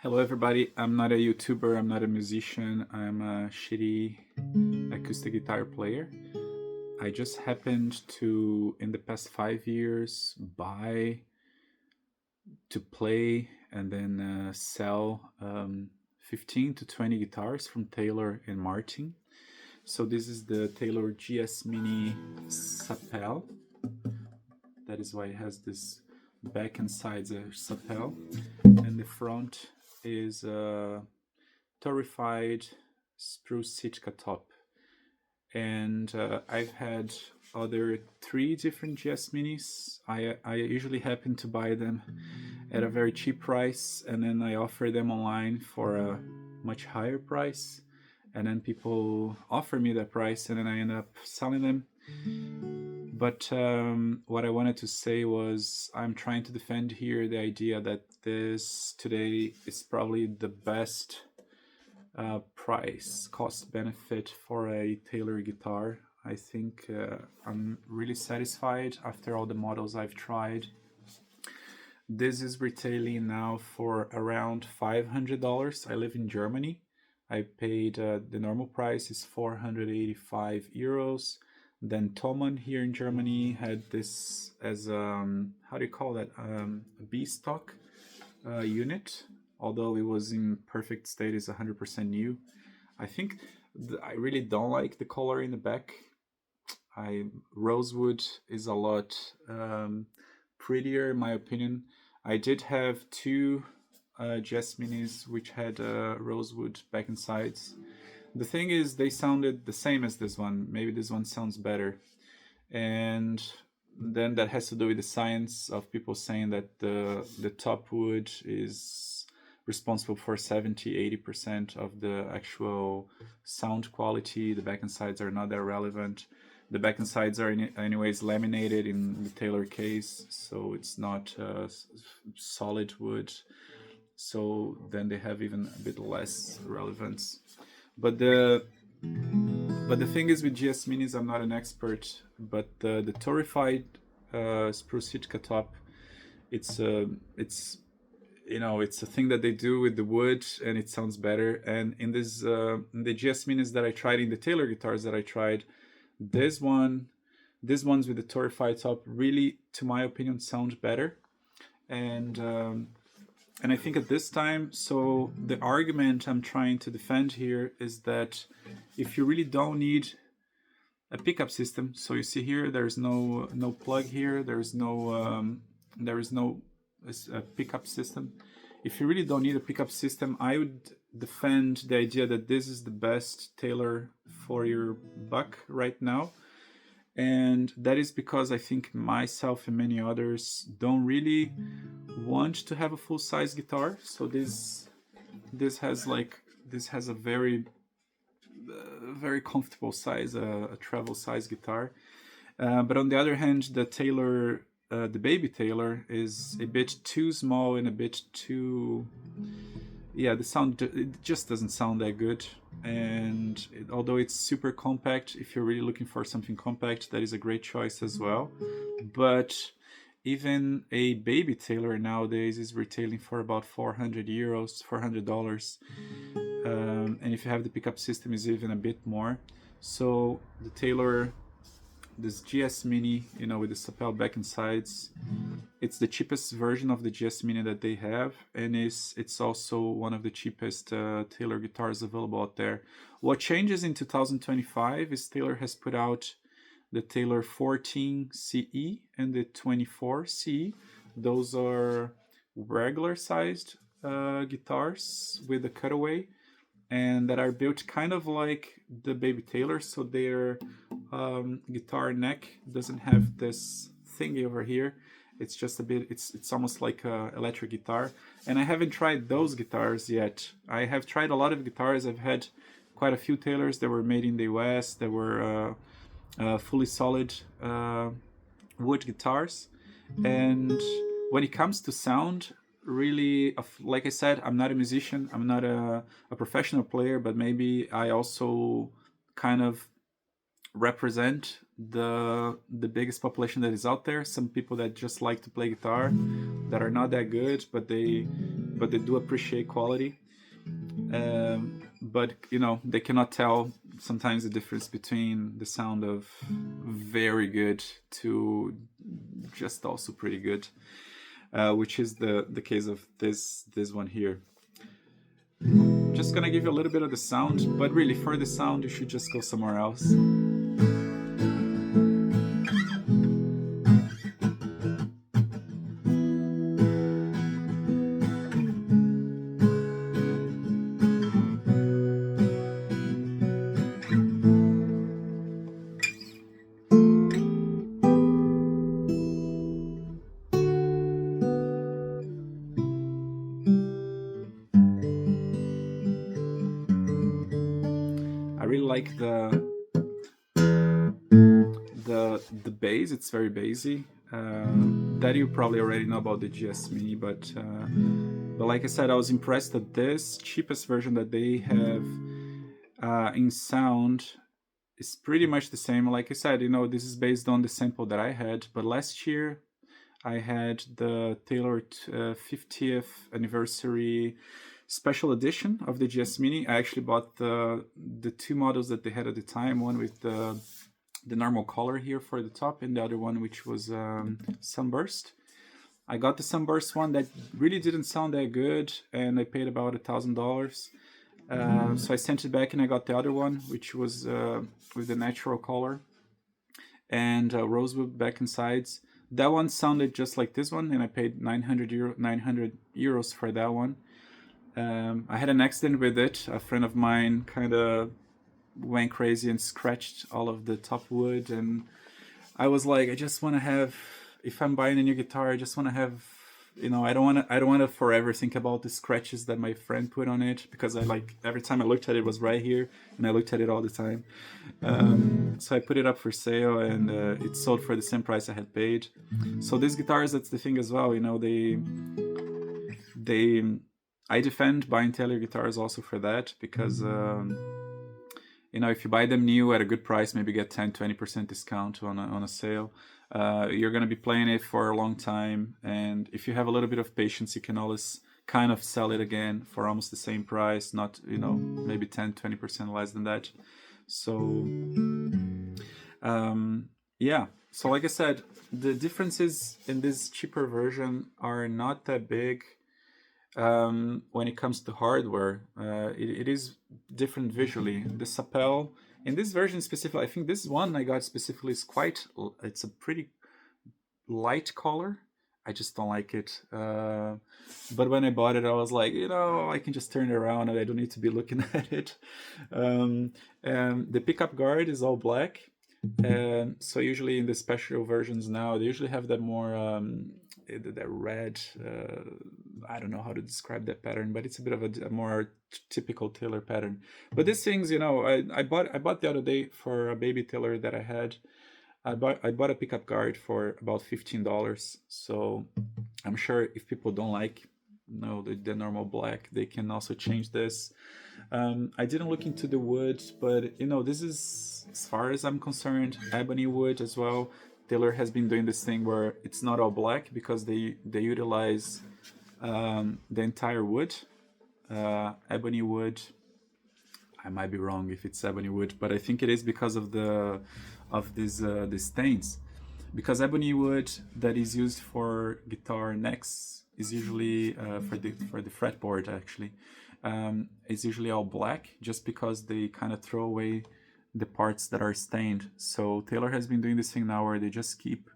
Hello, everybody. I'm not a YouTuber, I'm not a musician, I'm a shitty acoustic guitar player. I just happened to, in the past 5 years, buy, to play, and then sell 15 to 20 guitars from Taylor and Martin. So, this is the Taylor GS Mini Sapele. That is why it has this back and sides a Sapele, and the front is a torrefied spruce Sitka top. And I've had other three different GS Minis. I usually happen to buy them at a very cheap price, and then I offer them online for a much higher price. And then people offer me that price, and then I end up selling them. But what I wanted to say was I'm trying to defend here the idea that this today is probably the best price cost benefit for a Taylor guitar. I think I'm really satisfied after all the models I've tried. This is retailing now for around $500. I live in Germany. I paid the normal price is 485 euros. Then Thomann here in Germany had this as how do you call that, a B stock unit, although it was in perfect state, is 100% new. I think I really don't like the color in the back. Rosewood is a lot prettier in my opinion. I did have two Jazz Minis which had rosewood back and sides. The thing is, they sounded the same as this one. Maybe this one sounds better. And then that has to do with the science of people saying that the top wood is responsible for 70-80% of the actual sound quality. The back and sides are not that relevant. The back and sides are anyways laminated in the Taylor case, so it's not solid wood. So then they have even a bit less relevance. But the thing is with GS Minis, I'm not an expert, but the torrefied spruce Sitka top, it's it's it's a thing that they do with the wood, and it sounds better. And in this in the GS Minis that I tried, in the Taylor guitars that I tried, these ones with the torrefied top really, to my opinion, sound better. And I think at this time, so the argument I'm trying to defend here is that if you really don't need a pickup system, so you see here, there's no plug here, there is no pickup system. If you really don't need a pickup system, I would defend the idea that this is the best Taylor for your buck right now. And that is because I think myself and many others don't really want to have a full-size guitar. So this has a very very comfortable size, a travel size guitar. But on the other hand, the Taylor, the baby Taylor, is a bit too small and a bit too, the sound, it just doesn't sound that good. And although it's super compact, if you're really looking for something compact, that is a great choice as well. But even a baby Taylor nowadays is retailing for about 400 euros, $400. And if you have the pickup system, is even a bit more. So the Taylor, this GS Mini, with the Sapele back and sides, it's the cheapest version of the GS Mini that they have, and it's also one of the cheapest Taylor guitars available out there. What changes in 2025 is Taylor has put out the Taylor 14 CE and the 24 CE. Those are regular sized guitars with a cutaway, and that are built kind of like the baby Taylor. So their guitar neck doesn't have this thingy over here. It's just a bit, it's almost like a electric guitar. And I haven't tried those guitars yet. I have tried a lot of guitars. I've had quite a few Taylors that were made in the US, that were fully solid wood guitars. And when it comes to sound, really, like I said, I'm not a musician, I'm not a professional player, but maybe I also kind of represent the biggest population that is out there. Some people that just like to play guitar, that are not that good, but they but they do appreciate quality. But you know, they cannot tell sometimes the difference between the sound of very good to just also pretty good, which is the case of this one here. Just gonna give you a little bit of the sound, but really for the sound you should just go somewhere else. I really like the bass. It's very bassy. That you probably already know about the GS Mini, but like I said, I was impressed that this cheapest version that they have in sound is pretty much the same. Like I said, you know, this is based on the sample that I had, but last year I had the Taylor 50th anniversary special edition of the GS Mini. I actually bought the two models that they had at the time, one with the normal color here for the top and the other one which was Sunburst. I got the Sunburst one that really didn't sound that good, and I paid about $1,000. So I sent it back and I got the other one, which was with the natural color and rosewood back and sides. That one sounded just like this one, and I paid 900 euros for that one. I had an accident with it. A friend of mine kind of went crazy and scratched all of the top wood, and I was like, I just want to have, if I'm buying a new guitar, I just want to have, you know, I don't want to forever think about the scratches that my friend put on it, because I like, every time I looked at it, it was right here, and I looked at it all the time. So I put it up for sale, and it sold for the same price I had paid. So these guitars, that's the thing as well, you know, I defend buying Taylor guitars also for that, because you know, if you buy them new at a good price, maybe get 10-20% discount on a sale, you're going to be playing it for a long time, and if you have a little bit of patience, you can always kind of sell it again for almost the same price, not, you know, maybe 10-20% less than that. So yeah, so like I said, the differences in this cheaper version are not that big. When it comes to hardware, it is different visually. The Sapele, in this version specifically, I think this one I got specifically is it's a pretty light color. I just don't like it. But when I bought it, I was like, you know, I can just turn it around and I don't need to be looking at it. The pickup guard is all black. So usually in the special versions now, they usually have that more that red, I don't know how to describe that pattern, but it's a bit of a more typical Taylor pattern. But these things, you know, I bought the other day for a baby Taylor that I had. I bought a pickup guard for about $15. So I'm sure if people don't like, you know, the normal black, they can also change this. I didn't look into the wood, but you know, this is, as far as I'm concerned, ebony wood as well. Taylor has been doing this thing where it's not all black, because they utilize the entire wood, ebony wood. I might be wrong if it's ebony wood, but I think it is because of these stains. Because ebony wood that is used for guitar necks is usually for the fretboard actually. It's usually all black, just because they kind of throw away the parts that are stained. So Taylor has been doing this thing now where they just keep,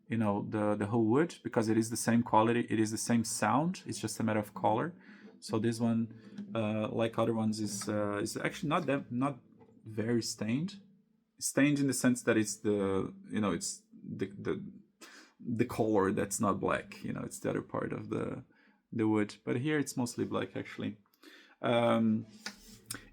you know, the whole wood, because it is the same quality, it is the same sound, it's just a matter of color. So this one, like other ones, is actually not very stained. Stained in the sense that it's it's the color that's not black. You know, it's the other part of the wood. But here it's mostly black actually.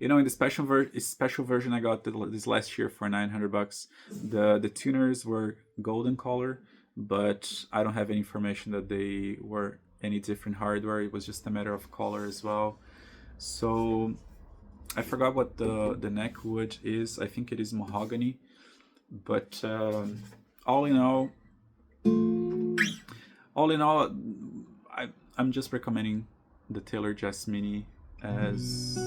You know, in the special version I got this last year for $900. The tuners were golden color, but I don't have any information that they were any different hardware. It was just a matter of color as well. So I forgot what the neck wood is. I think it is mahogany. But all in all, I'm just recommending the Taylor Jazz Mini as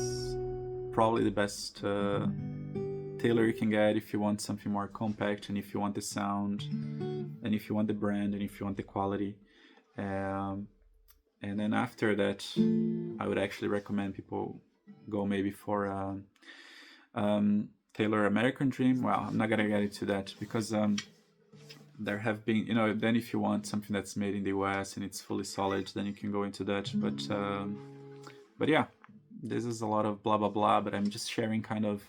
probably the best Taylor you can get if you want something more compact, and if you want the sound, and if you want the brand, and if you want the quality. Um, and then after that, I would actually recommend people go maybe for Taylor American Dream. Well, I'm not gonna get into that because there have been, then if you want something that's made in the US and it's fully solid, then you can go into that. But yeah, this is a lot of blah blah blah. But I'm just sharing kind of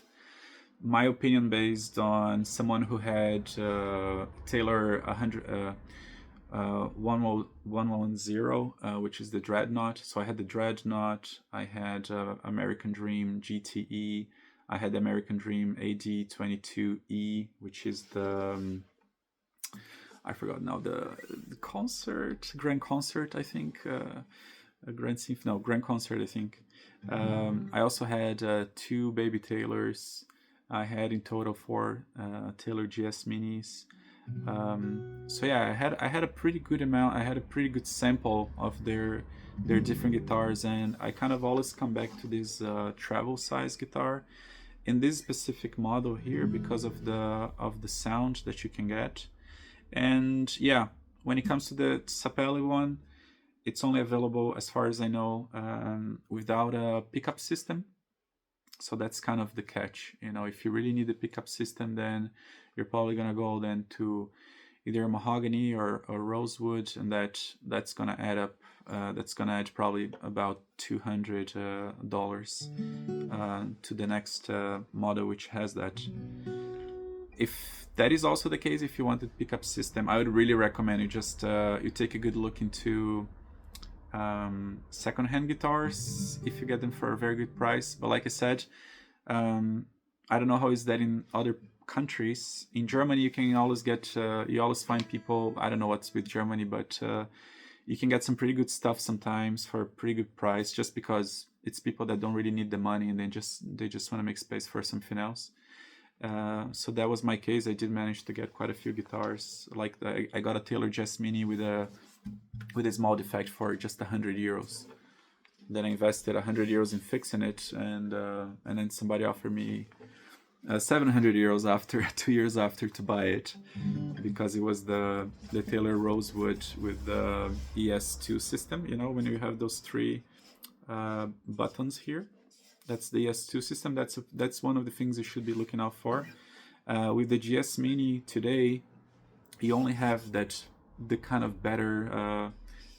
my opinion based on someone who had Taylor 110, which is the Dreadnought. So I had the Dreadnought, I had American Dream GTE, I had the American Dream AD22E, which is the I forgot now the Grand Concert, I think. Grand Concert, I think. I also had two Baby Taylors. I had in total four Taylor GS Minis. So yeah, I had a pretty good amount. I had a pretty good sample of their different guitars, and I kind of always come back to this travel size guitar in this specific model here because of the sound that you can get. And yeah, when it comes to the Sapele one, it's only available, as far as I know, without a pickup system. So that's kind of the catch. If you really need a pickup system, then you're probably gonna go then to either mahogany or rosewood, and that's gonna add up. That's gonna add probably about $200 to the next model, which has that. If that is also the case, if you want a pickup system, I would really recommend you just you take a good look into secondhand guitars if you get them for a very good price. But like I said, I don't know how is that in other countries. In Germany, you can always get you always find people. I don't know what's with Germany, but you can get some pretty good stuff sometimes for a pretty good price, just because it's people that don't really need the money and they just want to make space for something else. So that was my case. I did manage to get quite a few guitars. Like I got a Taylor Jazz Mini with a small defect for just €100. Then I invested €100 in fixing it, and then somebody offered me €700 after 2 years after to buy it, because it was the Taylor Rosewood with the ES2 system. When you have those three buttons here, that's the ES2 system. That's one of the things you should be looking out for. With the GS Mini today, you only have the kind of better,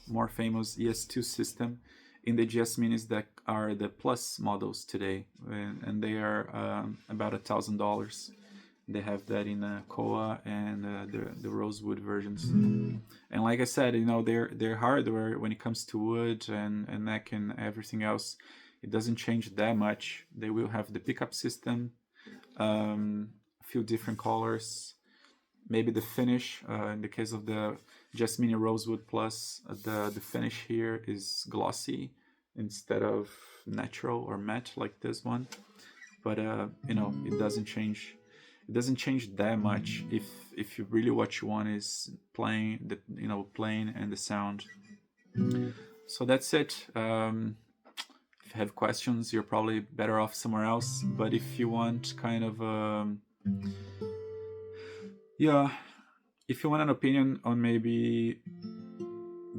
more famous ES2 system in the GS Minis that are the Plus models today, and they are about $1,000. They have that in Koa and the Rosewood versions. And like I said, their hardware, when it comes to wood and neck and everything else, it doesn't change that much. They will have the pickup system, a few different colors, maybe the finish. In the case of the Just Mini Rosewood Plus, the finish here is glossy instead of natural or matte like this one. But it doesn't change. It doesn't change that much if you really what you want is playing and the sound. So that's it. If you have questions, you're probably better off somewhere else. But if you want kind of if you want an opinion on maybe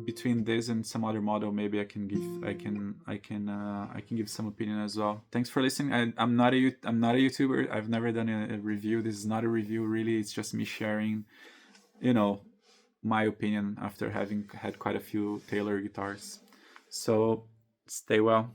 between this and some other model, maybe I can give some opinion as well. Thanks for listening. I'm not a YouTuber. I've never done a review. This is not a review, really. It's just me sharing, my opinion after having had quite a few Taylor guitars. So stay well.